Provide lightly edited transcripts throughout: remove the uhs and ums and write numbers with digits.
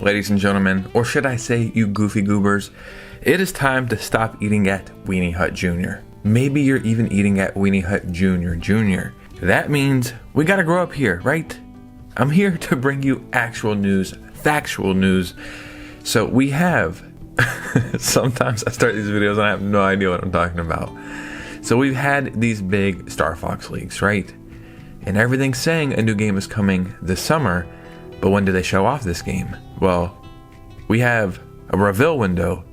ladies and gentlemen, or should I say you goofy goobers, it is time to stop eating at Weenie Hut Jr. Maybe you're even eating at Weenie Hut Jr. That means we gotta grow up here, right? I'm here to bring you actual news, factual news. So we have, sometimes I start these videos and I have no idea what I'm talking about. So we've had these big Star Fox leaks, right? And everything's saying a new game is coming this summer, but when do they show off this game? Well, we have a reveal window,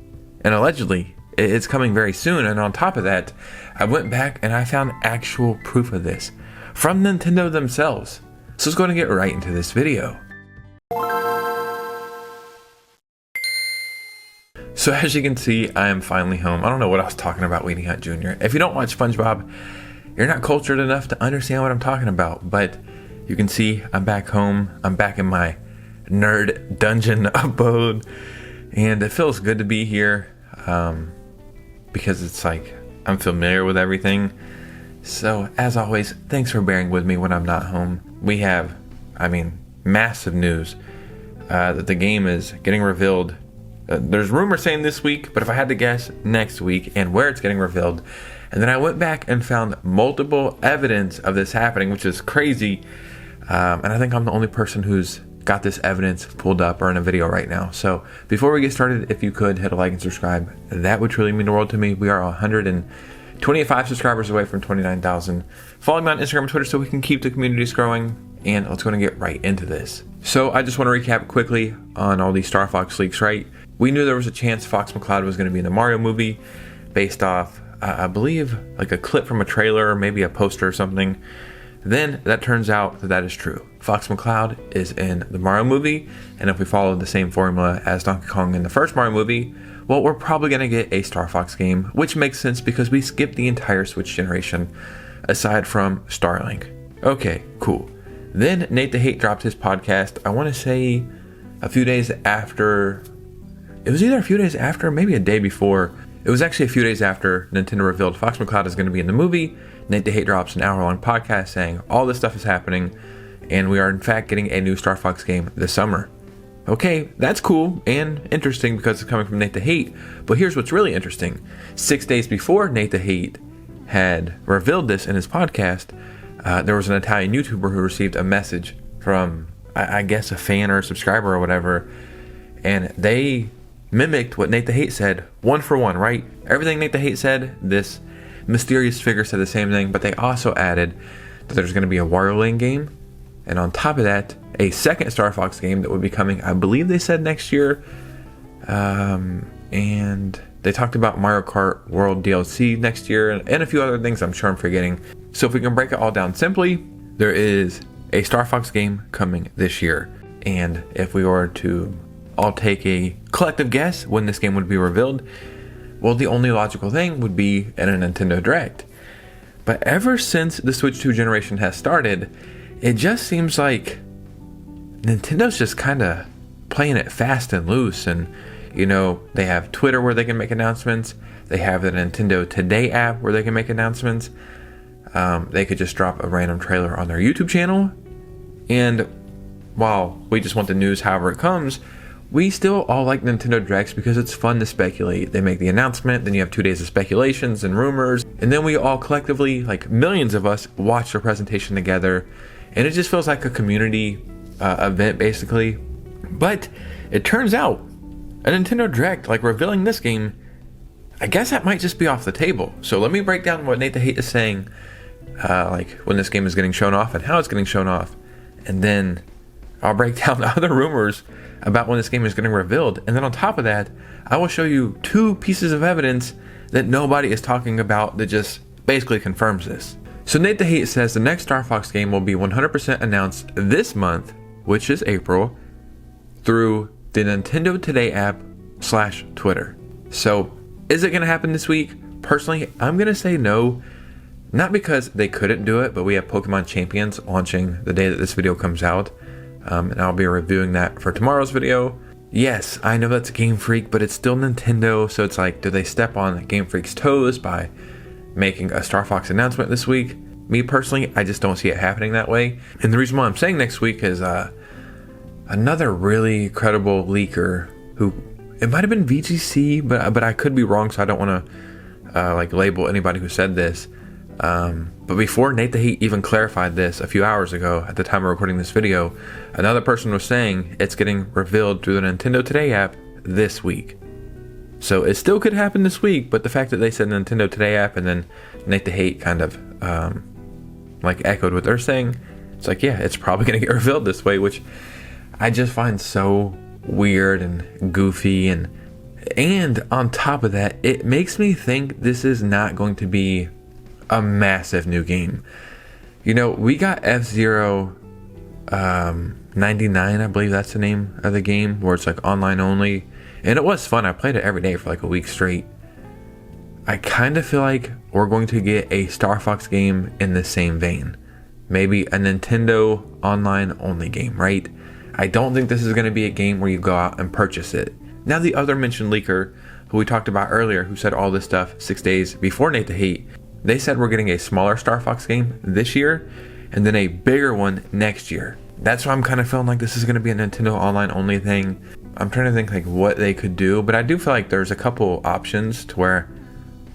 and allegedly it's coming very soon. And on top of that, I went back and I found actual proof of this from Nintendo themselves. So let's go and get right into this video. So as you can see, I am finally home. I don't know what I was talking about Weenie Hut Jr. If you don't watch SpongeBob, you're not cultured enough to understand what I'm talking about. But you can see I'm back home. I'm back in my nerd dungeon abode. And it feels good to be here because it's like I'm familiar with everything. So as always, thanks for bearing with me when I'm not home. We have, massive news that the game is getting revealed. There's rumors saying this week, but if I had to guess, next week, and where it's getting revealed. And then I went back and found multiple evidence of this happening, which is crazy. And I think I'm the only person who's got this evidence pulled up or in a video right now. So before we get started, if you could hit a like and subscribe, that would truly mean the world to me. We are 125 subscribers away from 29,000. Follow me on Instagram and Twitter so we can keep the communities growing. And let's go and get right into this. So I just want to recap quickly on all these Star Fox leaks, right? We knew there was a chance Fox McCloud was going to be in the Mario movie based off, I believe, like a clip from a trailer or maybe a poster or something. Then that turns out that is true. Fox McCloud is in the Mario movie, and if we follow the same formula as Donkey Kong in the first Mario movie, well, we're probably going to get a Star Fox game, which makes sense because we skipped the entire Switch generation aside from Starlink. Okay, cool. Then Nate the Hate dropped his podcast, I want to say a few days after. It was either a few days after, maybe a day before. It was actually a few days after Nintendo revealed Fox McCloud is going to be in the movie. Nate the Hate drops an hour-long podcast saying all this stuff is happening, and we are in fact getting a new Star Fox game this summer. Okay, that's cool and interesting because it's coming from Nate the Hate, but here's what's really interesting. 6 days before Nate the Hate had revealed this in his podcast, there was an Italian YouTuber who received a message from, I guess, a fan or a subscriber or whatever, and they mimicked what Nate the Hate said, one for one, right? Everything Nate the Hate said, this mysterious figure said the same thing, but they also added that there's going to be a Wario Land game, and on top of that, a second Star Fox game that would be coming, I believe they said next year, and they talked about Mario Kart World DLC next year, and a few other things I'm sure I'm forgetting. So if we can break it all down simply, there is a Star Fox game coming this year, and if we were to all take a collective guess when this game would be revealed, well, the only logical thing would be in a Nintendo Direct. But ever since the Switch 2 generation has started, it just seems like Nintendo's just kind of playing it fast and loose. And, they have Twitter where they can make announcements. They have the Nintendo Today app where they can make announcements. They could just drop a random trailer on their YouTube channel. And while we just want the news however it comes, we still all like Nintendo Directs because it's fun to speculate. They make the announcement, then you have 2 days of speculations and rumors, and then we all collectively, like millions of us, watch the presentation together, and it just feels like a community event basically. But it turns out a Nintendo Direct, like revealing this game, I guess that might just be off the table. So let me break down what Nate the Hate is saying, like when this game is getting shown off and how it's getting shown off, and then I'll break down other rumors about when this game is getting revealed. And then on top of that, I will show you 2 pieces of evidence that nobody is talking about that just basically confirms this. So Nate the Hate says the next Star Fox game will be 100% announced this month, which is April, through the Nintendo Today app / Twitter. So is it going to happen this week? Personally, I'm going to say no. Not because they couldn't do it, but we have Pokemon Champions launching the day that this video comes out. And I'll be reviewing that for tomorrow's video. Yes, I know that's Game Freak, but it's still Nintendo, so it's like, do they step on Game Freak's toes by making a Star Fox announcement this week? Me personally, I just don't see it happening that way. And the reason why I'm saying next week is another really credible leaker who, it might have been VGC, but I could be wrong, so I don't want to like label anybody who said this. But before Nate the Heat even clarified this a few hours ago, at the time of recording this video, another person was saying it's getting revealed through the Nintendo Today app this week. So it still could happen this week, but the fact that they said Nintendo Today app and then Nate the Hate kind of like echoed what they're saying, it's like, yeah, it's probably going to get revealed this way, which I just find so weird and goofy. And on top of that, it makes me think this is not going to be a massive new game. You know, we got F-Zero 99, I believe that's the name of the game, where it's like online only. And it was fun. I played it every day for like a week straight. I kind of feel like we're going to get a Star Fox game in the same vein. Maybe a Nintendo online only game, right? I don't think this is going to be a game where you go out and purchase it. Now, the other mentioned leaker, who we talked about earlier, who said all this stuff 6 days before Nate the Hate, they said we're getting a smaller Star Fox game this year and then a bigger one next year. That's why I'm kind of feeling like this is going to be a Nintendo online only thing. I'm trying to think like what they could do, but I do feel like there's a couple options to where,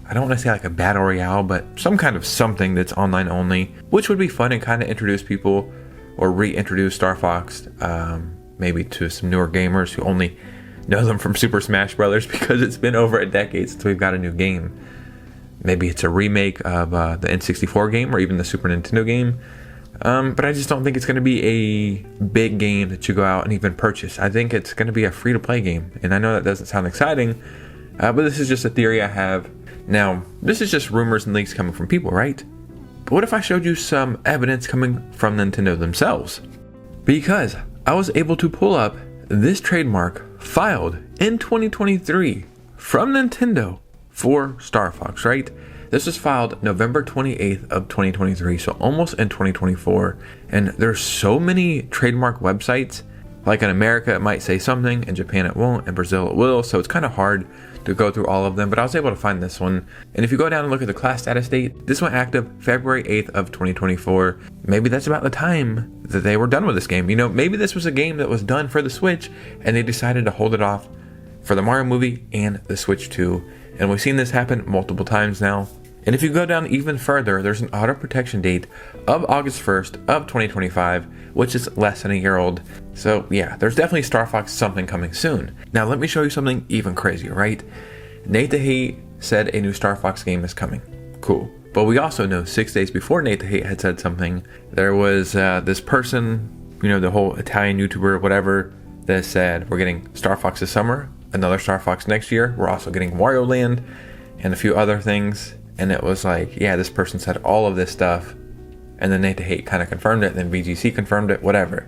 I don't want to say like a battle royale, but some kind of something that's online only, which would be fun and kind of introduce people or reintroduce Star Fox maybe to some newer gamers who only know them from Super Smash Brothers, because it's been over a decade since we've got a new game. Maybe it's a remake of the N64 game or even the Super Nintendo game. But I just don't think it's going to be a big game that you go out and even purchase. I think it's going to be a free-to-play game. And I know that doesn't sound exciting, but this is just a theory I have. Now, this is just rumors and leaks coming from people, right? But what if I showed you some evidence coming from Nintendo themselves? Because I was able to pull up this trademark filed in 2023 from Nintendo for Star Fox, right? This was filed November 28th of 2023, so almost in 2024. And there's so many trademark websites. Like in America, it might say something, in Japan it won't, in Brazil it will, so it's kind of hard to go through all of them, but I was able to find this one. And if you go down and look at the class status date, this went active February 8th of 2024. Maybe that's about the time that they were done with this game. You know, maybe this was a game that was done for the Switch, and they decided to hold it off for the Mario movie and the Switch 2. And we've seen this happen multiple times now. And if you go down even further, there's an auto protection date of August 1st of 2025, which is less than a year old. So yeah, there's definitely Star Fox something coming soon. Now let me show you something even crazier, right? Nate the Hate said a new Star Fox game is coming. Cool. But we also know 6 days before Nate the Hate had said something, there was this person, you know, the whole Italian YouTuber, whatever, that said we're getting Star Fox this summer, another Star Fox next year. We're also getting Wario Land and a few other things. And it was like, yeah, this person said all of this stuff, and then Nate the Hate kind of confirmed it, and then VGC confirmed it, whatever.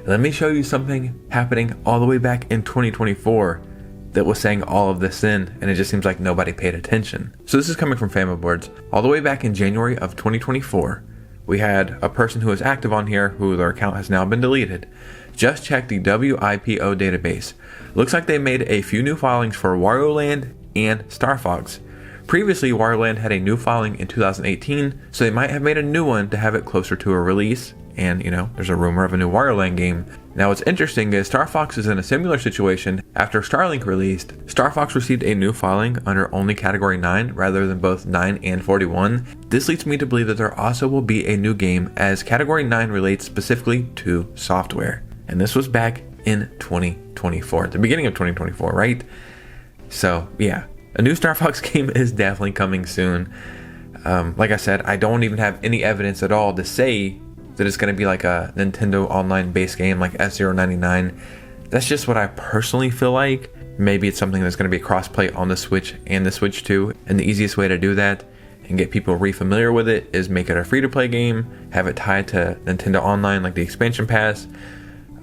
Let me show you something happening all the way back in 2024 that was saying all of this then, and it just seems like nobody paid attention. So this is coming from Family Boards. All the way back in January of 2024, we had a person who was active on here, who their account has now been deleted. Just check the WIPO database. Looks like they made a few new filings for Wario Land and Star Fox. Previously, Wario Land had a new filing in 2018, so they might have made a new one to have it closer to a release. And, you know, there's a rumor of a new Wario Land game. Now, what's interesting is Star Fox is in a similar situation. After Starlink released, Star Fox received a new filing under only Category 9 rather than both 9 and 41. This leads me to believe that there also will be a new game, as Category 9 relates specifically to software. And this was back in 2024, at the beginning of 2024, right? So, yeah. A new Star Fox game is definitely coming soon. Like I said, I don't even have any evidence at all to say that it's going to be like a Nintendo online based game like F-Zero 99. That's just what I personally feel like. Maybe it's something that's going to be cross-play on the Switch and the Switch 2. And the easiest way to do that and get people re-familiar with it is make it a free-to-play game, have it tied to Nintendo Online like the expansion pass,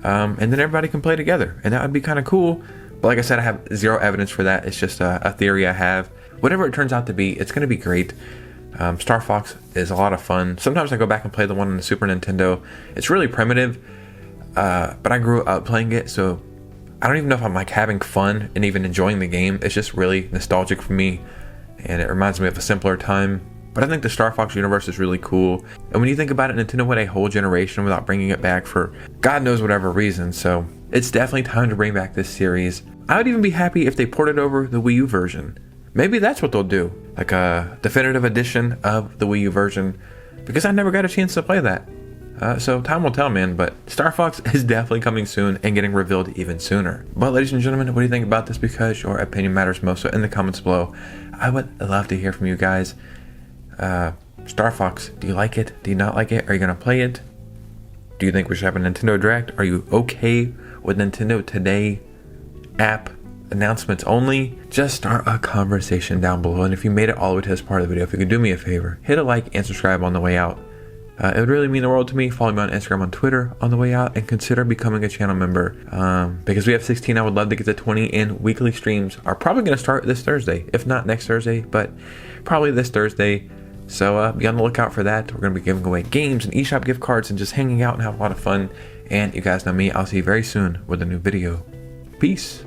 and then everybody can play together. And that would be kind of cool. But like I said, I have zero evidence for that. It's just a theory I have. Whatever it turns out to be, it's going to be great. Star Fox is a lot of fun. Sometimes I go back and play the one on the Super Nintendo. It's really primitive, but I grew up playing it, so I don't even know if I'm like having fun and even enjoying the game. It's just really nostalgic for me, and it reminds me of a simpler time. But I think the Star Fox universe is really cool. And when you think about it, Nintendo went a whole generation without bringing it back for God knows whatever reason. So it's definitely time to bring back this series. I would even be happy if they ported over the Wii U version. Maybe that's what they'll do. Like a definitive edition of the Wii U version. Because I never got a chance to play that. So time will tell, man. But Star Fox is definitely coming soon and getting revealed even sooner. But ladies and gentlemen, what do you think about this? Because your opinion matters most. So in the comments below, I would love to hear from you guys. Star Fox, do you like it? Do you not like it? Are you gonna play it? Do you think we should have a Nintendo Direct? Are you okay with Nintendo Today app announcements only? Just start a conversation down below. And if you made it all the way to this part of the video, if you could do me a favor, hit a like and subscribe on the way out. It would really mean the world to me. Follow me on Instagram, on Twitter on the way out, and consider becoming a channel member. Because we have 16, I would love to get to 20, and weekly streams are probably going to start this Thursday, if not next Thursday, but probably this Thursday. So be on the lookout for that. We're going to be giving away games and eShop gift cards and just hanging out and have a lot of fun. And you guys know me. I'll see you very soon with a new video. Peace.